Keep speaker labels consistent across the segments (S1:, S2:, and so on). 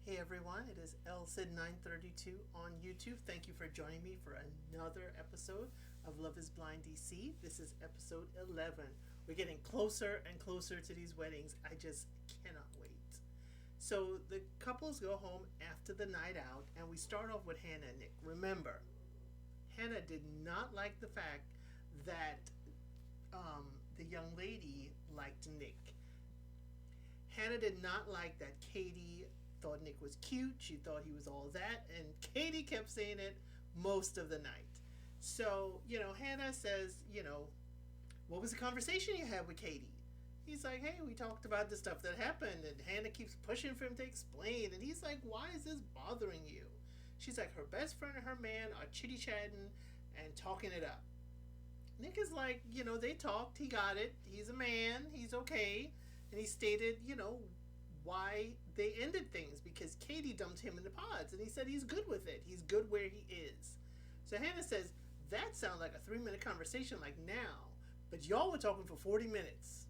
S1: Hey everyone, it is LSID932 on YouTube. Thank you for joining me for another episode of Love is Blind DC. This is episode 11. We're getting closer and closer to these weddings. I just cannot wait. So the couples go home after the night out, and we start off with Hannah and Nick. Remember, Hannah did not like the fact that the young lady liked Nick. Hannah did not like that Katie thought Nick was cute. She thought he was all that. And Katie kept saying it most of the night. So, Hannah says, what was the conversation you had with Katie? He's like, hey, we talked about the stuff that happened. And Hannah keeps pushing for him to explain. And he's like, why is this bothering you? She's like, her best friend and her man are chitty chatting and talking it up. Nick is like, they talked. He got it. He's a man. He's okay. And he stated, why they ended things because Katie dumped him in the pods. And he said he's good with it. He's good where he is. So Hannah says, that sounds like a 3-minute conversation like now. But y'all were talking for 40 minutes.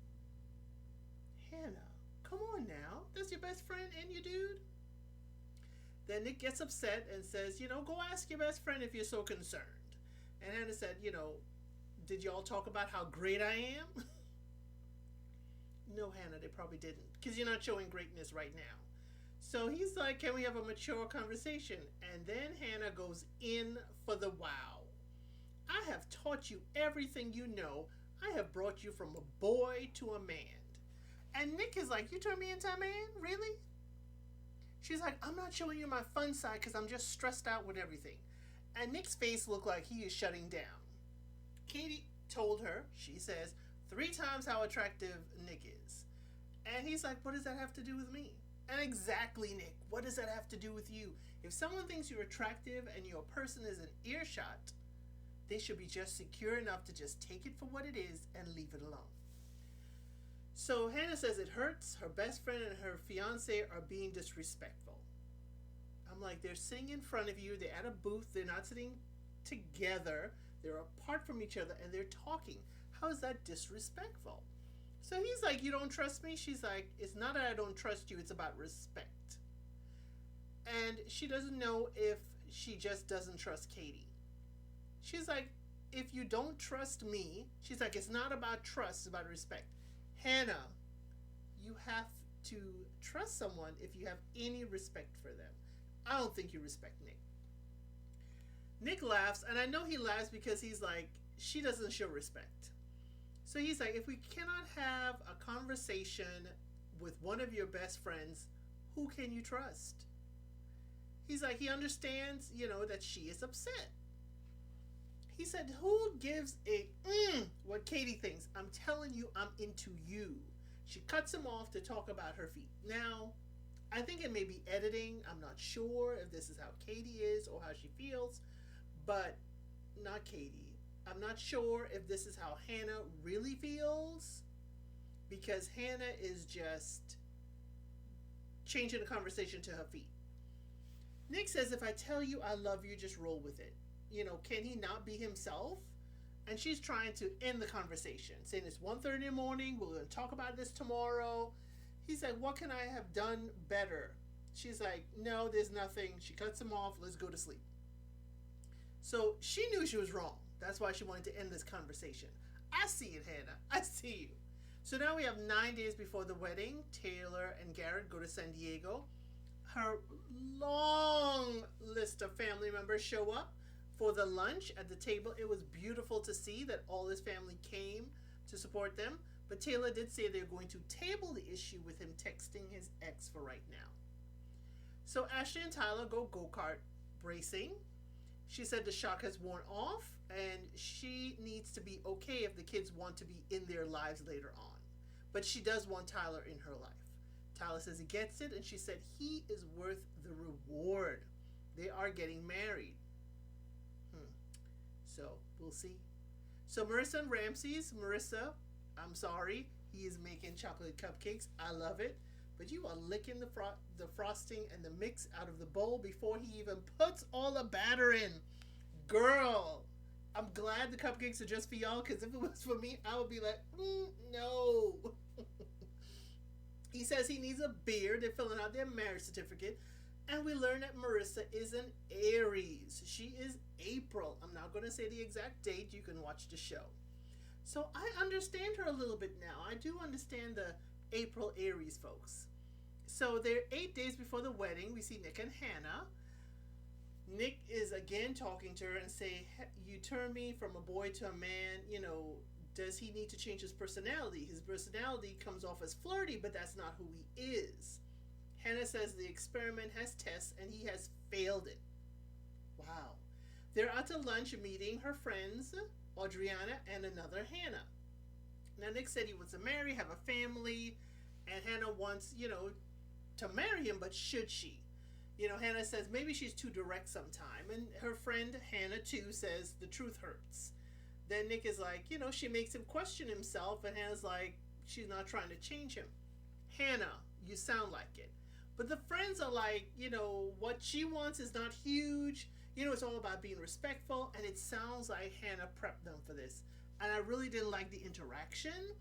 S1: Hannah, come on now. That's your best friend and your dude. Then Nick gets upset and says, go ask your best friend if you're so concerned. And Hannah said, did y'all talk about how great I am? No, Hannah, they probably didn't. Because you're not showing greatness right now. So he's like, can we have a mature conversation? And then Hannah goes in for the wow. I have taught you everything you know. I have brought you from a boy to a man. And Nick is like, you turned me into a man? Really? She's like, I'm not showing you my fun side because I'm just stressed out with everything. And Nick's face looked like he is shutting down. Katie told her, she says, 3 times how attractive Nick is. And he's like, what does that have to do with me? And exactly, Nick, what does that have to do with you? If someone thinks you're attractive and your person is an earshot, they should be just secure enough to just take it for what it is and leave it alone. So Hannah says it hurts. Her best friend and her fiance are being disrespectful. I'm like, they're sitting in front of you. They're at a booth. They're not sitting together. They're apart from each other and they're talking. How is that disrespectful? So he's like, you don't trust me? She's like, it's not that I don't trust you. It's about respect. And she doesn't know if she just doesn't trust Katie. She's like, if you don't trust me, she's like, it's not about trust, it's about respect. Hannah, you have to trust someone if you have any respect for them. I don't think you respect Nick. Nick laughs, and I know he laughs because he's like, she doesn't show respect. So he's like, if we cannot have a conversation with one of your best friends, who can you trust? He's like, he understands, that she is upset. He said, who gives a what Katie thinks? I'm telling you, I'm into you. She cuts him off to talk about her feet. Now, I think it may be editing. I'm not sure if this is how Katie is or how she feels, but not Katie. I'm not sure if this is how Hannah really feels, because Hannah is just changing the conversation to her feet. Nick says, if I tell you I love you, just roll with it. Can he not be himself? And she's trying to end the conversation, saying it's 1:30 in the morning. We're going to talk about this tomorrow. He's like, what can I have done better? She's like, no, there's nothing. She cuts him off. Let's go to sleep. So she knew she was wrong. That's why she wanted to end this conversation. I see it, Hannah. I see you. So now we have 9 days before the wedding. Taylor and Garrett go to San Diego. Her long list of family members show up for the lunch at the table. It was beautiful to see that all his family came to support them. But Taylor did say they're going to table the issue with him texting his ex for right now. So Ashley and Tyler go go-kart racing. She said the shock has worn off and she needs to be okay if the kids want to be in their lives later on. But she does want Tyler in her life. Tyler says he gets it, and she said he is worth the reward. They are getting married. So we'll see. So Marissa and Ramsey's. Marissa, I'm sorry, he is making chocolate cupcakes. I love it. But you are licking the frosting and the mix out of the bowl before he even puts all the batter in. Girl, I'm glad the cupcakes are just for y'all, because if it was for me, I would be like, no. He says he needs a beer. They're filling out their marriage certificate. And we learn that Marissa is an Aries. She is April. I'm not going to say the exact date. You can watch the show. So I understand her a little bit now. I do understand the April Aries folks. So they're 8 days before the wedding. We see Nick and Hannah. Nick is again talking to her and say, "You turn me from a boy to a man. Does he need to change his personality? His personality comes off as flirty, but that's not who he is." Hannah says the experiment has tests and he has failed it. Wow. They're out to lunch meeting her friends, Audriana and another Hannah. Now, Nick said he wants to marry, have a family, and Hannah wants, to marry him, but should she? Hannah says maybe she's too direct sometime. And her friend Hannah, too, says the truth hurts. Then Nick is like, she makes him question himself, and Hannah's like, she's not trying to change him. Hannah, you sound like it. But the friends are like, what she wants is not huge. It's all about being respectful. And it sounds like Hannah prepped them for this. And I really didn't like the interaction.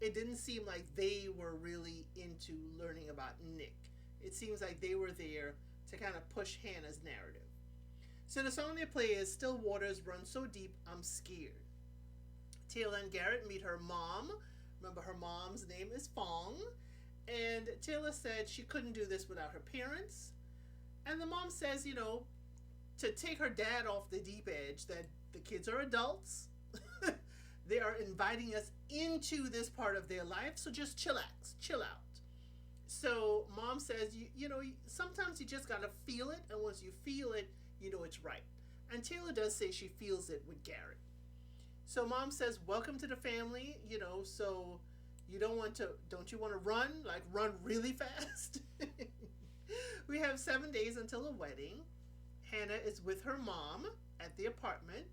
S1: It didn't seem like they were really into learning about Nick. It seems like they were there to kind of push Hannah's narrative. So the song they play is Still Waters Run So Deep, I'm Scared. Taylor and Garrett meet her mom. Remember, her mom's name is Fong. And Taylor said she couldn't do this without her parents. And the mom says, to take her dad off the deep edge, that the kids are adults. They are inviting us into this part of their life, so just chill out. So mom says, sometimes you just gotta feel it, and once you feel it, it's right. And Taylor does say she feels it with Garrett. So mom says, welcome to the family, so don't you want to run really fast? We have 7 days until the wedding. Hannah is with her mom at the apartment,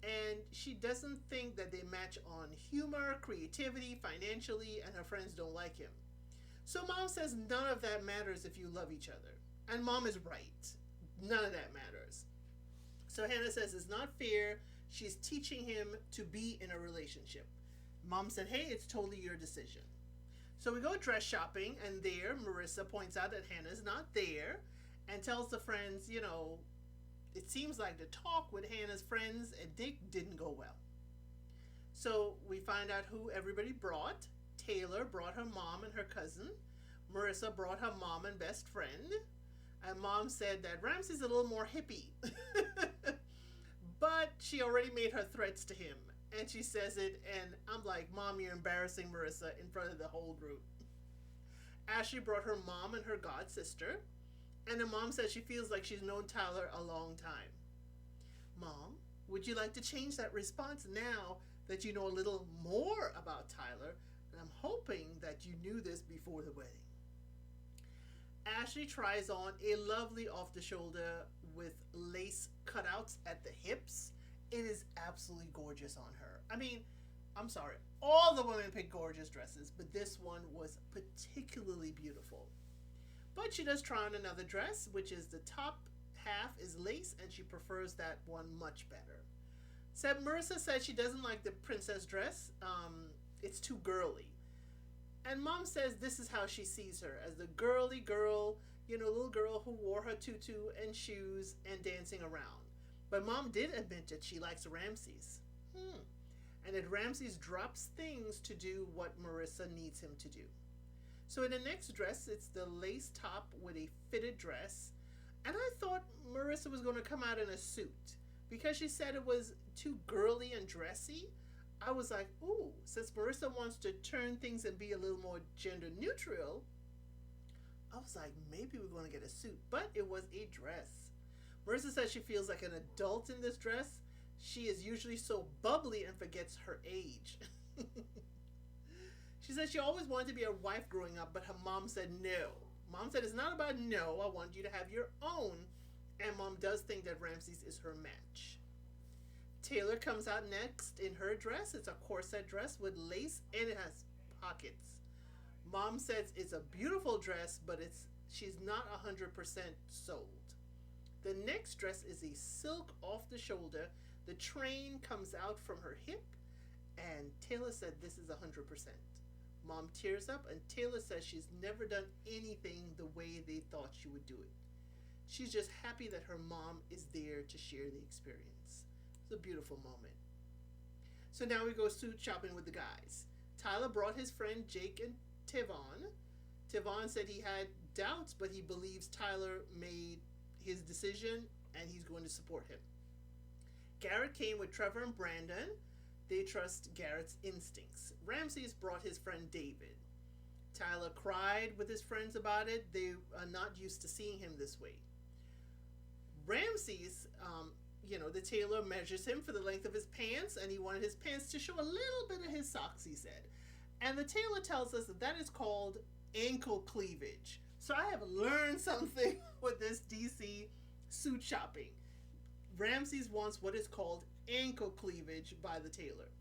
S1: and she doesn't think that they match on humor, creativity, financially, and her friends don't like him. So mom says none of that matters if you love each other. And mom is right. None of that matters. So Hannah says it's not fair. She's teaching him to be in a relationship. Mom said, hey, it's totally your decision. So we go dress shopping, and there Marissa points out that Hannah's not there and tells the friends, it seems like the talk with Hannah's friends and Dick didn't go well. So we find out who everybody brought. Taylor brought her mom and her cousin. Marissa brought her mom and best friend. And mom said that Ramsey's a little more hippie. But she already made her threats to him. And she says it, and I'm like, Mom, you're embarrassing Marissa in front of the whole group. Ashley brought her mom and her god sister. And the mom says she feels like she's known Tyler a long time. Mom, would you like to change that response now that you know a little more about Tyler? And I'm hoping that you knew this before the wedding. Ashley tries on a lovely off-the-shoulder with lace cutouts at the hips. It is absolutely gorgeous on her. I mean, I'm sorry, all the women pick gorgeous dresses, but this one was particularly beautiful. But she does try on another dress, which is the top half is lace, and she prefers that one much better. So Marissa said she doesn't like the princess dress. It's too girly. And mom says this is how she sees her, as the girly girl, little girl who wore her tutu and shoes and dancing around. But mom did admit that she likes Ramses. And that Ramses drops things to do what Marissa needs him to do. So in the next dress, it's the lace top with a fitted dress. And I thought Marissa was going to come out in a suit. Because she said it was too girly and dressy, I was like, ooh, since Marissa wants to turn things and be a little more gender neutral, I was like, maybe we're going to get a suit. But it was a dress. Marissa says she feels like an adult in this dress. She is usually so bubbly and forgets her age. She said she always wanted to be a wife growing up, but her mom said no. Mom said it's not about no, I want you to have your own. And mom does think that Ramses is her match. Taylor comes out next in her dress. It's a corset dress with lace and it has pockets. Mom says it's a beautiful dress, but she's not 100% sold. The next dress is a silk off the shoulder. The train comes out from her hip, and Taylor said this is 100%. Mom tears up, and Taylor says she's never done anything the way they thought she would do it. She's just happy that her mom is there to share the experience. It's a beautiful moment. So now we go suit shopping with the guys. Tyler brought his friend Jake and Tivon. Tivon said he had doubts, but he believes Tyler made his decision and he's going to support him. Garrett came with Trevor and Brandon. They trust Garrett's instincts. Ramses brought his friend David. Tyler cried with his friends about it. They are not used to seeing him this way. Ramses, the tailor measures him for the length of his pants, and he wanted his pants to show a little bit of his socks, he said. And the tailor tells us that is called ankle cleavage. So I have learned something with this DC suit shopping. Ramses wants what is called ankle cleavage by the tailor.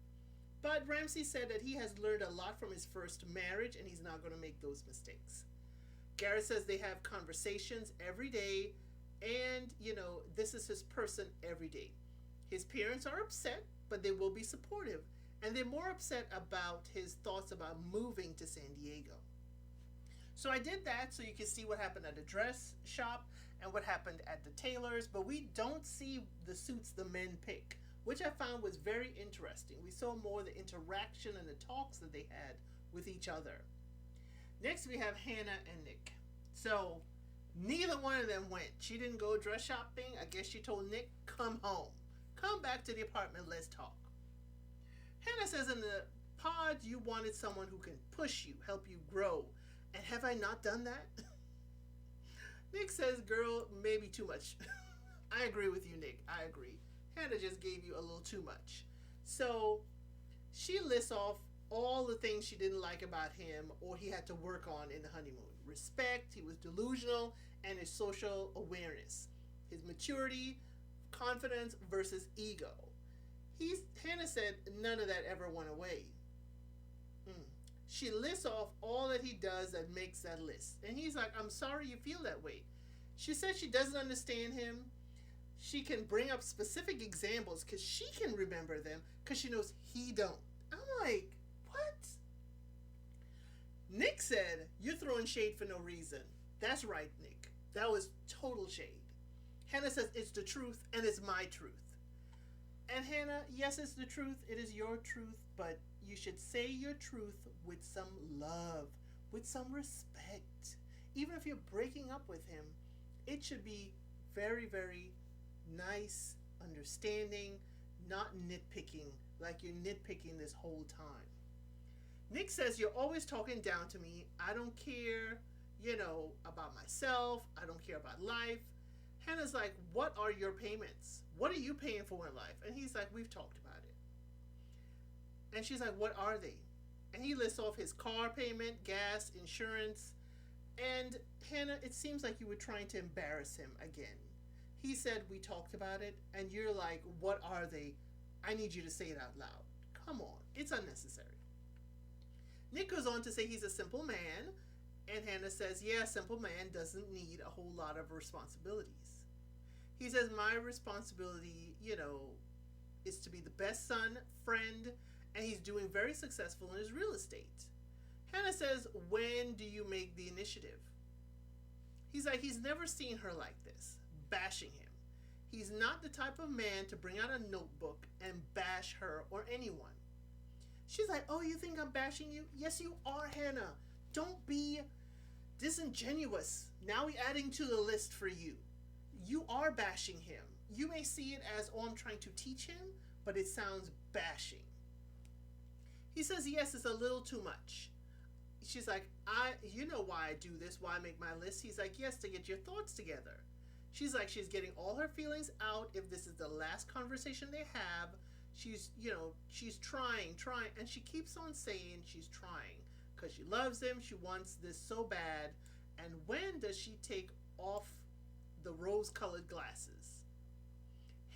S1: But Ramses said that he has learned a lot from his first marriage and he's not going to make those mistakes. Garrett says they have conversations every day, and this is his person every day. His parents are upset, but they will be supportive, and they're more upset about his thoughts about moving to San Diego. So I did that so you can see what happened at the dress shop and what happened at the tailor's, but we don't see the suits the men pick, which I found was very interesting. We saw more of the interaction and the talks that they had with each other. Next we have Hannah and Nick. So neither one of them went. She didn't go dress shopping. I guess she told Nick, come home. Come back to the apartment, let's talk. Hannah says in the pod you wanted someone who can push you, help you grow. And have I not done that? Nick says, girl, maybe too much. I agree with you, Nick. I agree. Hannah just gave you a little too much. So she lists off all the things she didn't like about him or he had to work on in the honeymoon. Respect, he was delusional, and his social awareness. His maturity, confidence versus ego. Hannah said none of that ever went away. She lists off all that he does that makes that list. And he's like, I'm sorry you feel that way. She said she doesn't understand him. She can bring up specific examples because she can remember them because she knows he don't. I'm like, what? Nick said, you're throwing shade for no reason. That's right, Nick. That was total shade. Hannah says, it's the truth and it's my truth. And Hannah, yes, it's the truth. It is your truth, but you should say your truth with some love, with some respect. Even if you're breaking up with him, it should be very, very nice, understanding, not nitpicking like you're nitpicking this whole time. Nick says, you're always talking down to me. I don't care, about myself. I don't care about life. Hannah's like, what are your payments? What are you paying for in life? And he's like, we've talked about it. And she's like, what are they? And he lists off his car payment, gas, insurance. And Hannah, it seems like you were trying to embarrass him again. He said, we talked about it. And you're like, what are they? I need you to say it out loud. Come on. It's unnecessary. Nick goes on to say he's a simple man. And Hannah says, yeah, a simple man doesn't need a whole lot of responsibilities. He says, my responsibility, is to be the best son, friend, and he's doing very successful in his real estate. Hannah says, when do you make the initiative? He's like, he's never seen her like this, bashing him. He's not the type of man to bring out a notebook and bash her or anyone. She's like, oh, you think I'm bashing you? Yes, you are, Hannah. Don't be disingenuous. Now we're adding to the list for you. You are bashing him. You may see it as, oh, I'm trying to teach him, but it sounds bashing. He says, yes, it's a little too much. She's like, you know why I do this, why I make my list. He's like, yes, to get your thoughts together. She's like, she's getting all her feelings out. If this is the last conversation they have, she's trying, and she keeps on saying she's trying because she loves him. She wants this so bad. And when does she take off the rose-colored glasses?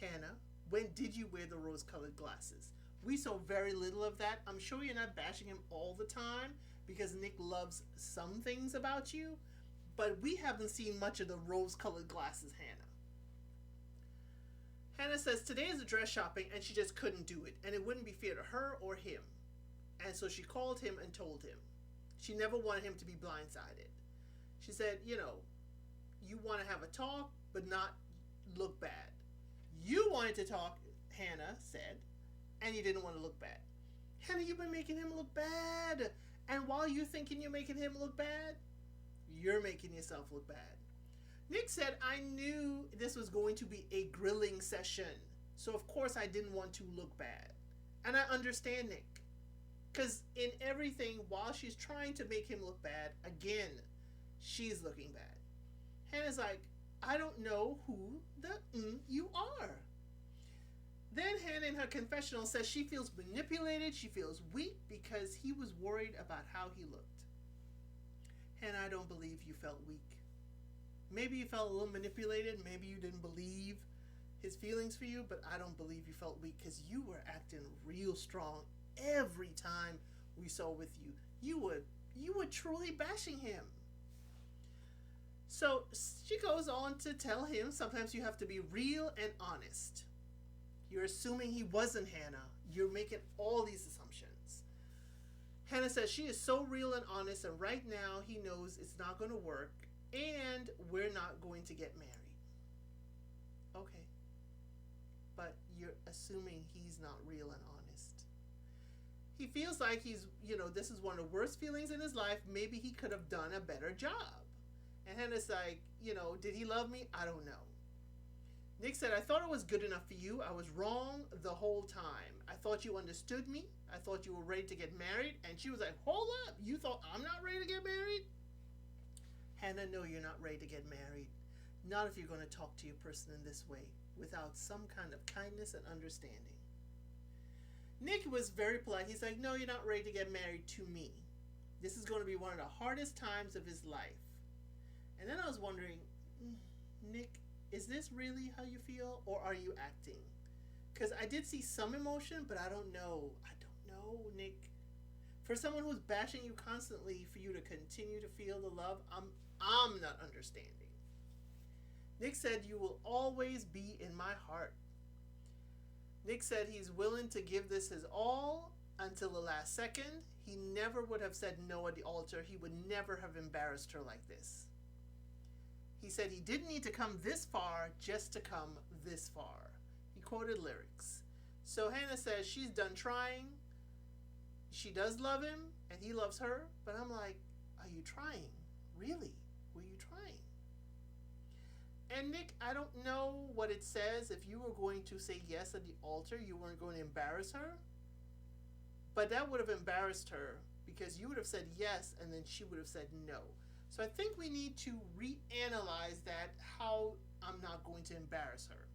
S1: Hannah, when did you wear the rose-colored glasses? We saw very little of that. I'm sure you're not bashing him all the time because Nick loves some things about you, but we haven't seen much of the rose-colored glasses, Hannah. Hannah says today is a dress shopping and she just couldn't do it, and it wouldn't be fair to her or him. And so she called him and told him. She never wanted him to be blindsided. She said, you want to have a talk, but not look bad. You wanted to talk, Hannah said, and you didn't want to look bad. Hannah, you've been making him look bad. And while you're thinking you're making him look bad, you're making yourself look bad. Nick said, I knew this was going to be a grilling session. So of course I didn't want to look bad. And I understand Nick. Because in everything, while she's trying to make him look bad, again, she's looking bad. Hannah's like, I don't know who the you are. Then Hannah in her confessional says she feels manipulated, she feels weak because he was worried about how he looked. Hannah, I don't believe you felt weak. Maybe you felt a little manipulated, maybe you didn't believe his feelings for you, but I don't believe you felt weak because you were acting real strong every time we saw with you. You were truly bashing him. So she goes on to tell him sometimes you have to be real and honest. You're assuming he wasn't Hannah. You're making all these assumptions. Hannah says she is so real and honest, and right now he knows it's not going to work, and we're not going to get married. Okay. But you're assuming he's not real and honest. He feels like he's, this is one of the worst feelings in his life. Maybe he could have done a better job. And Hannah's like, did he love me? I don't know. Nick said, I thought it was good enough for you. I was wrong the whole time. I thought you understood me. I thought you were ready to get married. And she was like, hold up. You thought I'm not ready to get married? Hannah, no, you're not ready to get married. Not if you're going to talk to your person in this way, without some kind of kindness and understanding. Nick was very polite. He's like, no, you're not ready to get married to me. This is going to be one of the hardest times of his life. And then I was wondering, Nick, is this really how you feel, or are you acting? Because I did see some emotion, but I don't know. I don't know, Nick. For someone who's bashing you constantly, for you to continue to feel the love, I'm not understanding. Nick said, you will always be in my heart. Nick said he's willing to give this his all until the last second. He never would have said no at the altar. He would never have embarrassed her like this. He said he didn't need to come this far just to come this far. He quoted lyrics. So Hannah says she's done trying. She does love him, and he loves her. But I'm like, are you trying? Really? Were you trying? And Nick, I don't know what it says. If you were going to say yes at the altar, you weren't going to embarrass her. But that would have embarrassed her because you would have said yes, and then she would have said no. So I think we need to reanalyze that, how I'm not going to embarrass her.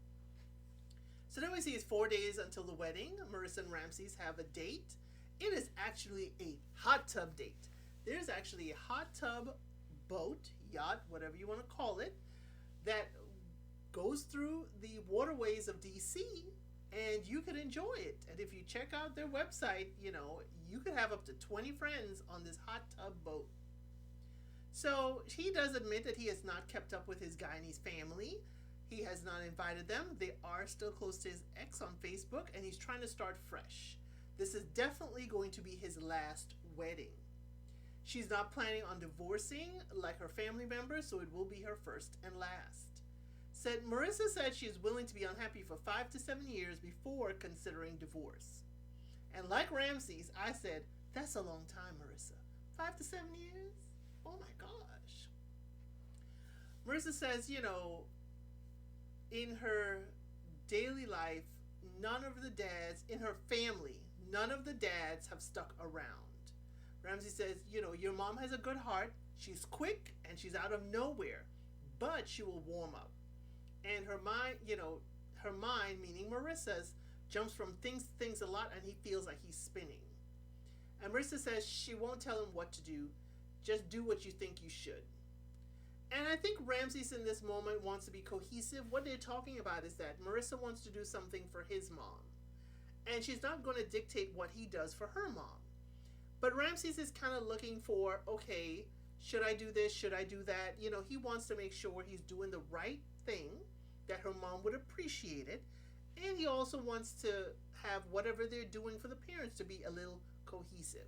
S1: So then we see it's 4 days until the wedding. Marissa and Ramses have a date. It is actually a hot tub date. There's actually a hot tub boat, yacht, whatever you want to call it, that goes through the waterways of DC, and you can enjoy it. And if you check out their website, you could have up to 20 friends on this hot tub boat. So he does admit that he has not kept up with his Guyanese family. He has not invited them. They are still close to his ex on Facebook, and he's trying to start fresh. This is definitely going to be his last wedding. She's not planning on divorcing like her family members, so it will be her first and last. Marissa said she is willing to be unhappy for 5 to 7 years before considering divorce. And like Ramses, I said, that's a long time, Marissa. 5 to 7 years? Oh my gosh. Marissa says, in her daily life, none of the dads in her family, none of the dads have stuck around. Ramsey says, your mom has a good heart. She's quick and she's out of nowhere, but she will warm up. And her mind, meaning Marissa's, jumps from things to things a lot, and he feels like he's spinning. And Marissa says she won't tell him what to do. Just do what you think you should. And I think Ramses in this moment wants to be cohesive. What they're talking about is that Marissa wants to do something for his mom, and she's not going to dictate what he does for her mom. But Ramses is kind of looking for, okay, should I do this? Should I do that? He wants to make sure he's doing the right thing, that her mom would appreciate it. And he also wants to have whatever they're doing for the parents to be a little cohesive.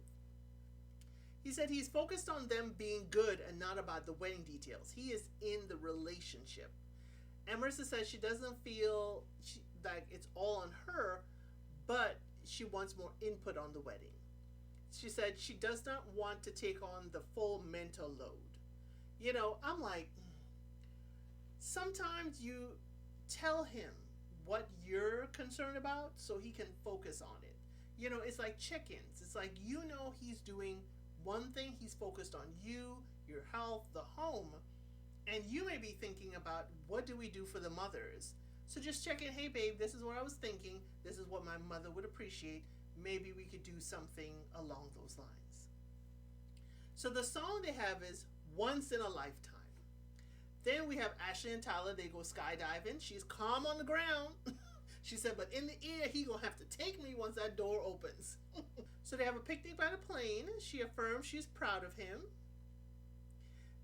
S1: He said he's focused on them being good and not about the wedding details. He is in the relationship. And Marissa says she doesn't feel like it's all on her, but she wants more input on the wedding. She said she does not want to take on the full mental load. I'm like, sometimes you tell him what you're concerned about so he can focus on it. It's like check ins. It's like, he's doing one thing, he's focused on you, your health, the home, and you may be thinking about what do we do for the mothers. So just check in, hey babe, this is what I was thinking, this is what my mother would appreciate. Maybe we could do something along those lines. So the song they have is Once in a Lifetime. Then we have Ashley and Tyler, they go skydiving. She's calm on the ground. She said, but in the air, he gonna have to take me once that door opens. So they have a picnic by the plane. She affirms she's proud of him.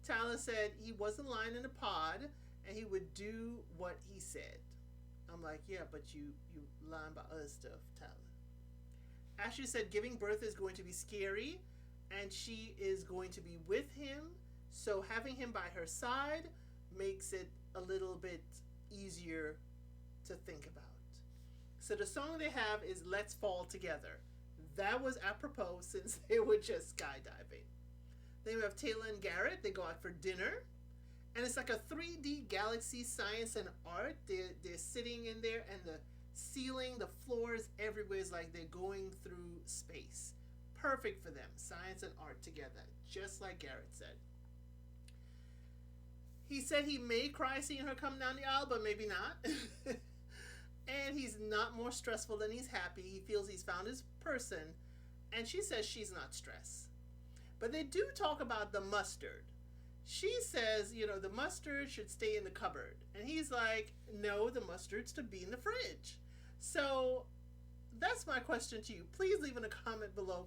S1: Tyler said he wasn't lying in the pod and he would do what he said. I'm like, yeah, but you lying about other stuff, Tyler. Ashley said giving birth is going to be scary and she is going to be with him. So having him by her side makes it a little bit easier to think about. So the song they have is Let's Fall Together. That was apropos since they were just skydiving. Then we have Taylor and Garrett. They go out for dinner. And it's like a 3D galaxy, science and art. They're sitting in there and the ceiling, the floors, everywhere is like they're going through space. Perfect for them. Science and art together. Just like Garrett said. He said he may cry seeing her come down the aisle, but maybe not. And he's not more stressful than he's happy. He feels he's found his person. And she says she's not stressed. But they do talk about the mustard. She says, the mustard should stay in the cupboard. And he's like, no, the mustard's to be in the fridge. So that's my question to you. Please leave in a comment below.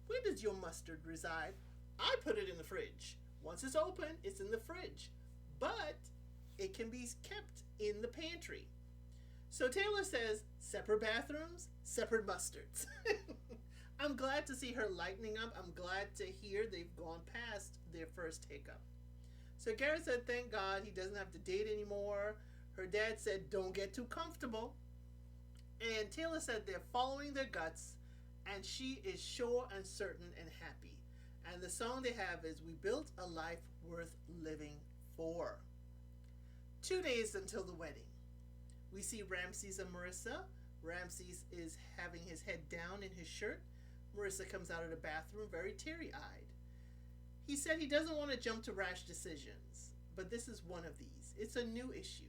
S1: Where does your mustard reside? I put it in the fridge. Once it's open, it's in the fridge. But it can be kept in the pantry. So Taylor says, separate bathrooms, separate mustards. I'm glad to see her lightening up. I'm glad to hear they've gone past their first hiccup. So Garrett said, thank God he doesn't have to date anymore. Her dad said, don't get too comfortable. And Taylor said they're following their guts and she is sure and certain and happy. And the song they have is We Built a Life Worth Living For. 2 days until the wedding. We see Ramses and Marissa. Ramses is having his head down in his shirt. Marissa comes out of the bathroom very teary-eyed. He said he doesn't want to jump to rash decisions, but this is one of these. It's a new issue.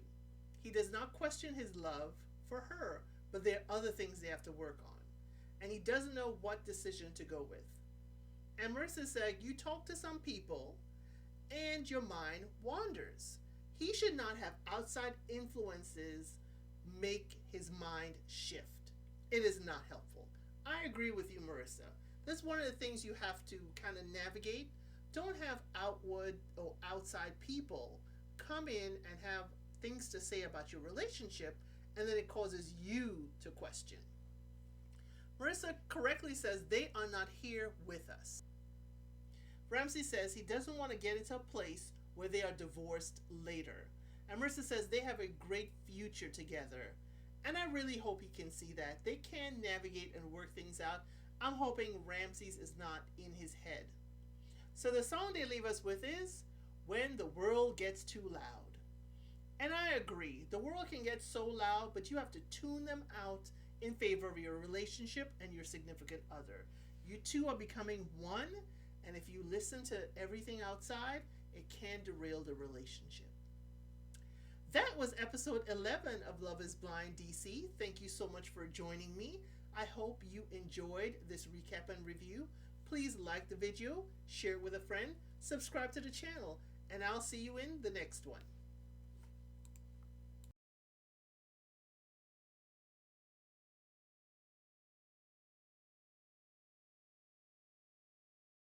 S1: He does not question his love for her, but there are other things they have to work on. And he doesn't know what decision to go with. And Marissa said, you talk to some people and your mind wanders. He should not have outside influences make his mind shift. It is not helpful. I agree with you, Marissa. That's one of the things you have to kind of navigate. Don't have outward or outside people come in and have things to say about your relationship, and then it causes you to question. Marissa correctly says they are not here with us. Ramsey says he doesn't want to get into a place where they are divorced later. And Marissa says they have a great future together. And I really hope he can see that. They can navigate and work things out. I'm hoping Ramses is not in his head. So the song they leave us with is When the World Gets Too Loud. And I agree. The world can get so loud, but you have to tune them out in favor of your relationship and your significant other. You two are becoming one, and if you listen to everything outside, it can derail the relationship. That was episode 11 of Love is Blind DC. Thank you so much for joining me. I hope you enjoyed this recap and review. Please like the video, share it with a friend, subscribe to the channel, and I'll see you in the next one.